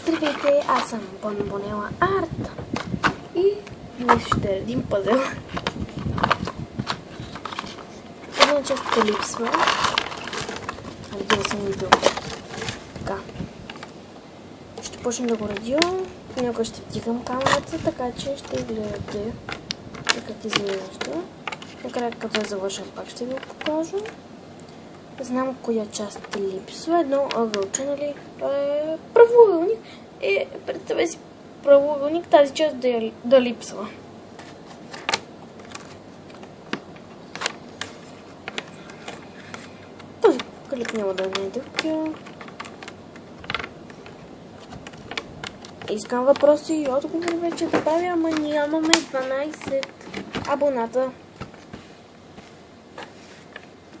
Здравейте, аз съм Бонбонела Арт и днес ще редим пъзел. Една част липсва. Редила съм и друг. Така. Ще почнем да го редя. Някога ще вдигам камерата, така че ще гледате как изглежда. Накрая като я завършам, пак ще ви го покажа. Знам коя част липсва. Едно ъгълче, нали? Това е правоъгълник. И представете си правоъгълник, тази част да липсва. Този клип няма да не е дълг. Искам въпроси и отговори вече да правя, ама нямаме 12 абоната.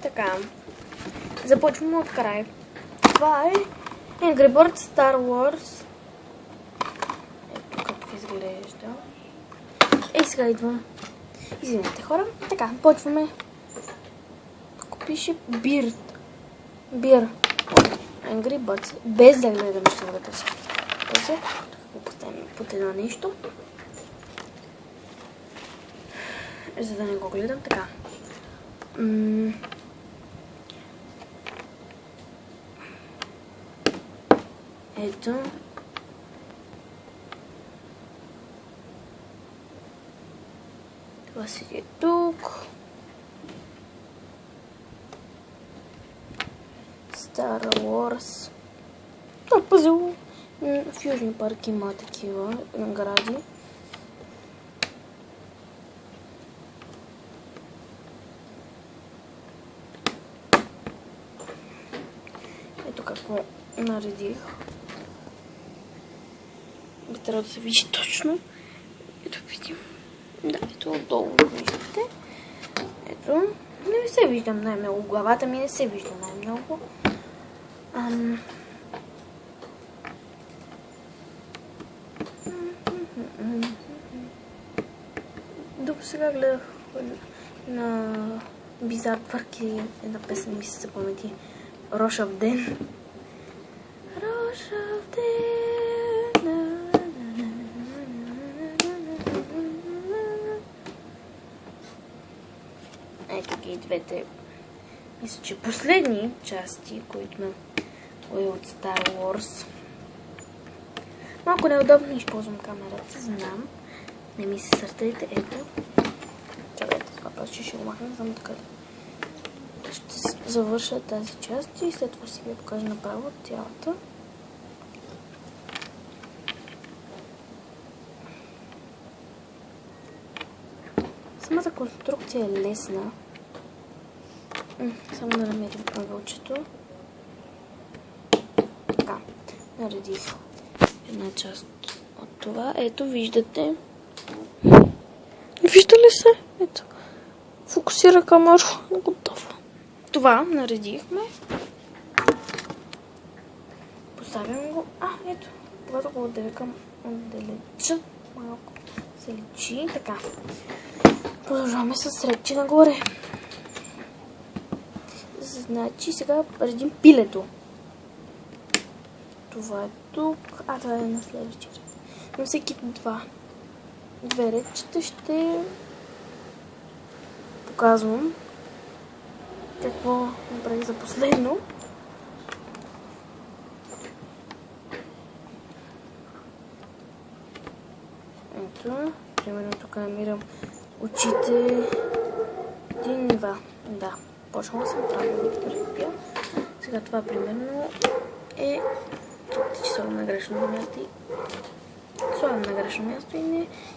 Така. Започваме от край. Това е Angry Birds Star Wars. Ето как изглежда. И сега идвам. Извинете, хора. Така, почваме. Ако пише Beard. Beer. Angry Birds. Без да гледам историята си. После го поставим под едно нещо. За да не го гледам. Така. Ето. Това седи тук. Star Wars. Това пъзел. В Южния парк има такива награди. Ето какво наредих. Би трябва да се види точно. Ето видим. Да, ето отдолу виждате. Ето. Не се виждам най-много. Главата ми не се вижда най-много. До сега гледах на Bizarre Park и една песен ми се запамети. Рошав ден. Рошав ден. Ето ги двете. Мисля, че последни части, които ме от Star Wars. Малко неудобно използвам камерата, знам. Не ми се сърдете, ето. Чакайте, това просто ще го махна, знам така. Ще завърша тази част и след това си ви покажа направо цялата. Самата конструкция е лесна. Само да намерим ъгълчето. Така, наредих една част от това. Ето, виждате. Вижда ли се? Ето. Фокусира камера. Готово. Това наредихме. Поставям го. Ето. Когато го отдалеча, малко се личи. Така. Продължаваме с редче нагоре. Значи сега редим пилето. Това е тук. Това е на следващия ред. На всеки две редчета ще показвам какво направих за последно. Ето, примерно тук намирам очите 1-2. Да, почвам да съм правилно репия. Сега това примерно е че слагам на грешно място и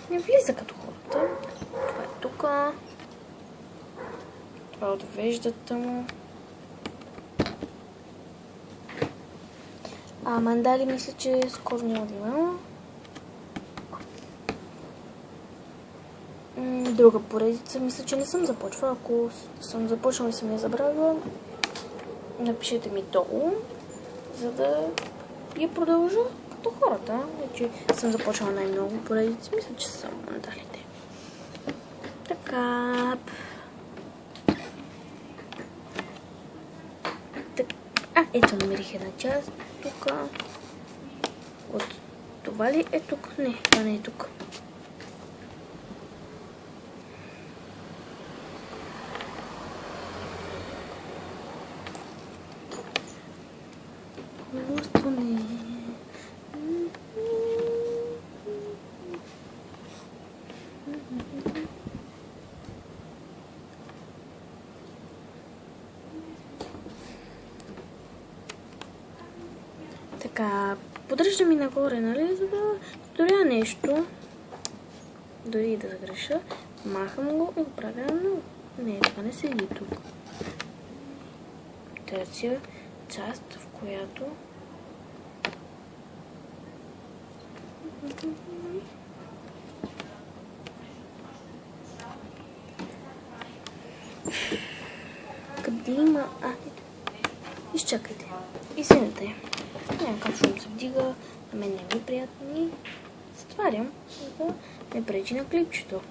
не влиза като хората. Това е тук. Това е от веждата му. Мандали мисля, че скоро няма да има. Друга поредица мисля, че не съм започвала. Ако съм започнала и съм я забравила, напишете ми долу, за да я продължа като хората. Вече съм започнала най-много поредици. Мисля, че са мандалите. Така. Ето намерих една част тук. От това ли е тук? Не, това не е тук. Така, подръжда ми нагоре, нали, за да сторя нещо. Дори и да загреша, махам го и го правя на много. Не, това не седи тук. Търся част, в която къде има... изчакайте. Извинете. Някакъв шум се вдига, на мен не ми е приятно и затварям, за да не пречи на клипчето.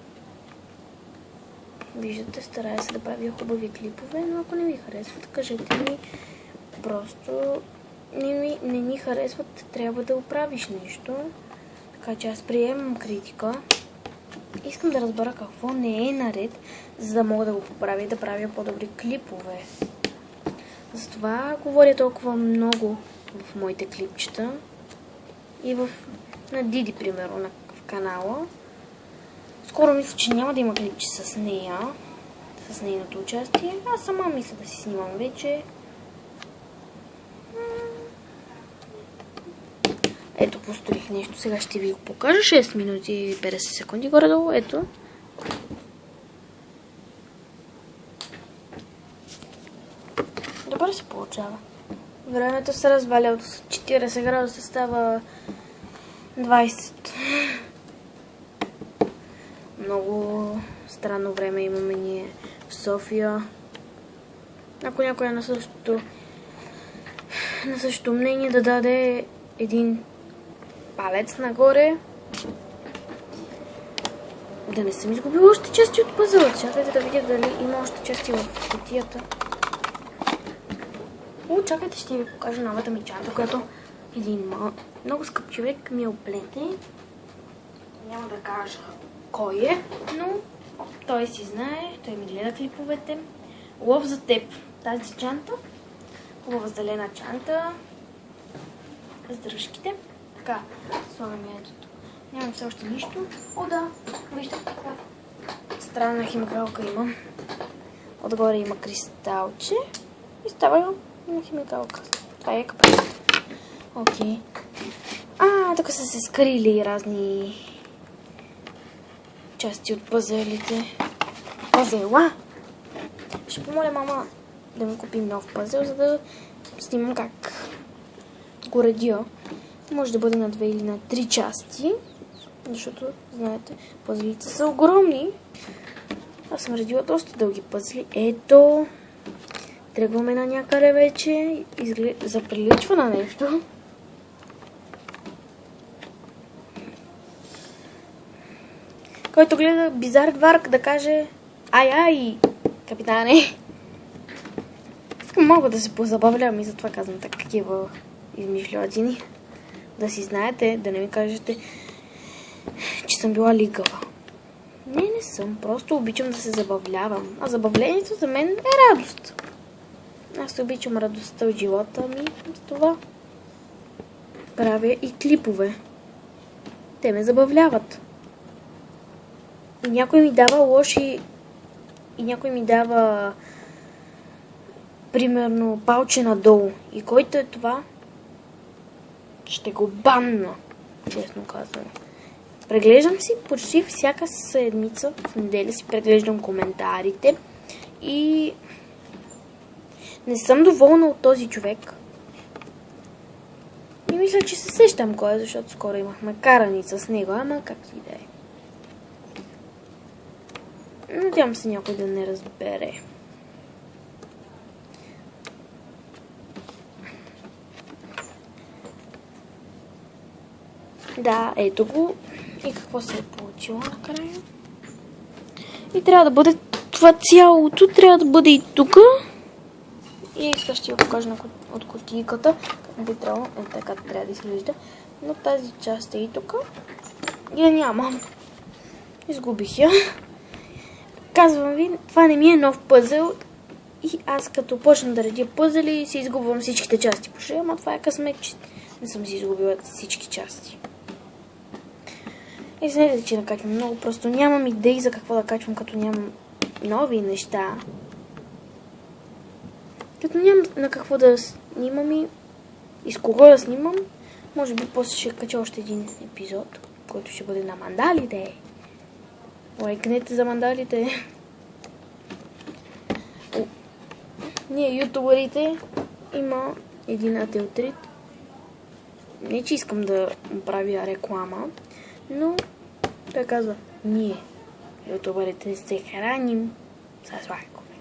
Виждате, старая се да правя хубави клипове, но ако не ви харесват, кажете ми. Просто не ни харесват, трябва да оправиш нещо. Така че аз приемам критика. Искам да разбера какво не е наред, за да мога да го поправя и да правя по-добри клипове. Затова говоря толкова много в моите клипчета и на Диди, примерно, в канала. Скоро мисля, че няма да има клипче с нея, с нейното участие. Аз сама мисля да си снимам вече. Ето, построих нещо. Сега ще ви го покажа. 6 минути и 50 секунди горе-долу. Ето. Добре се получава. Времето се разваля от 40 градуса, става 20. Много странно време имаме ние в София. Ако някой е на същото мнение, да даде един палец нагоре. Да не съм изгубила още части от пъзела. Чакайте да видя дали има още части в кутията. Чакайте, ще ви покажа новата ми чанта, която един много скъп човек ми оплете. Няма да кажа кой е, но той си знае, той ми гледа клиповете. Лов за теб. Тази чанта, хубава зелена чанта, с дръжките. Така, слагаме ето тук. Нямам все още нищо. О, да, виждате каква странна химикалка имам. Отгоре има кристалче и става на химикалка. Това е капак. Окей. Тук са се скрили разни части от пъзелите. Пъзела! Ще помоля мама да ми купи нов пъзел, за да снимам как го редя. Може да бъде на 2 или на 3 части, защото, знаете, пъзелите са огромни. Аз съм редила доста дълги пъзели. Ето, тръгваме на някъде вече. Заприличва на нещо. Който гледа Bizarre Dwarf да каже ай, капитане. Искам много да се позабавлявам и затова казвам такива измишлятини. Да си знаете, да не ми кажете, че съм била лигава. Не съм. Просто обичам да се забавлявам. А забавлението за мен е радост. Аз обичам радостта от живота ми. С това правя и клипове. Те ме забавляват. И някой ми дава лоши... И някой ми дава... Примерно палче надолу. И който е това... Ще го банна. Честно казвам. Преглеждам си почти всяка седмица. В неделя си преглеждам коментарите. И... Не съм доволна от този човек. И мисля, че се сещам кой е, защото скоро имахме караница с него, ама както и да е. Надявам се някой да не разбере. Да, ето го. И какво се е получило накрая? И трябва да бъде това цялото, трябва да бъде и тук. И сега ще я покажа от кутийката. Би трябвало, така трябва да изглежда. Но тази част е и тук. И я нямам. Изгубих я. Казвам ви, това не ми е нов пъзел. И аз като почна да редя пъзели, си изгубвам всичките части по шея, ама това е късмет, че не съм си изгубила всички части. И знаете, че накачвам много, просто нямам идеи за какво да качвам, като нямам нови неща. Като нямам на какво да снимам и с кого да снимам, може би после ще кача още един епизод, който ще бъде на мандалите. Лайкнете за мандалите. Ние, ютубърите, има един ателтрит. Не, че искам да правя реклама, но той казва, ние, ютубърите, се храним с лайкове.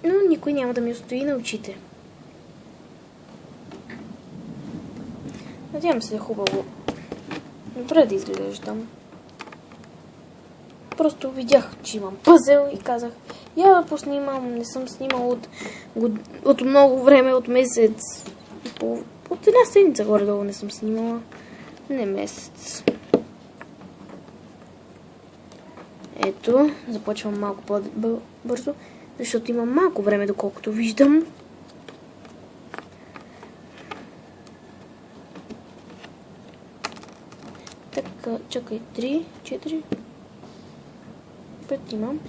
Но никой няма да ми устои на очите. Надявам се да е хубаво. Добре да изглеждам. Просто видях, че имам пъзел и казах, я да поснимам, не съм снимал от много време, от месец. От една седмица горе-долу не съм снимала. Не месец. Ето, започвам малко по-бързо, защото имам малко време, доколкото виждам. Така, чакай, 3, 4, 5 имам.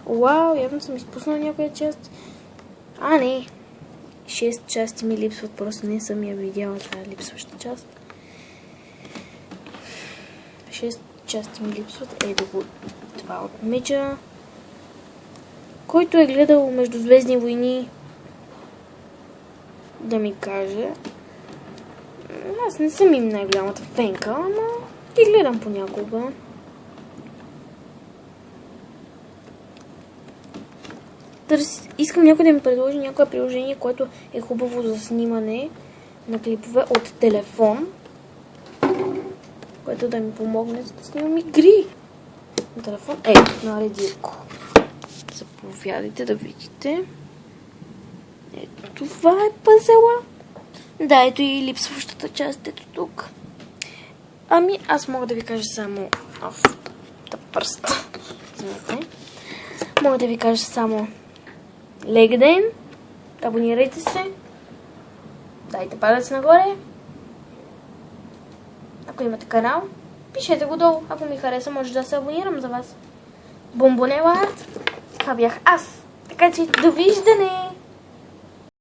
Уау, явно съм изпуснала някоя част. А, не. 6 части ми липсват, просто не съм я видяла тази липсваща част. 6 части ми липсват. Ето го това от меча. Който е гледал Междузвездни войни, да ми каже. Аз не съм им най-голямата фенка, ама ги гледам понякога. Искам някой да ми предложи някое приложение, което е хубаво за снимане на клипове от телефон, което да ми помогне за да снимам игри на телефон. Нареди го. Заповядайте да видите. Ето това е пъзела. Да, ето и липсващата част, ето тук. Ами, аз мога да ви кажа само... пръст. Мога да ви кажа само... Лек ден, абонирайте се, дайте палец нагоре. Ако имате канал, пишете го долу. Ако ми хареса, може да се абонирам за вас. Бомбонела арт, това бях аз. Така че, довиждане!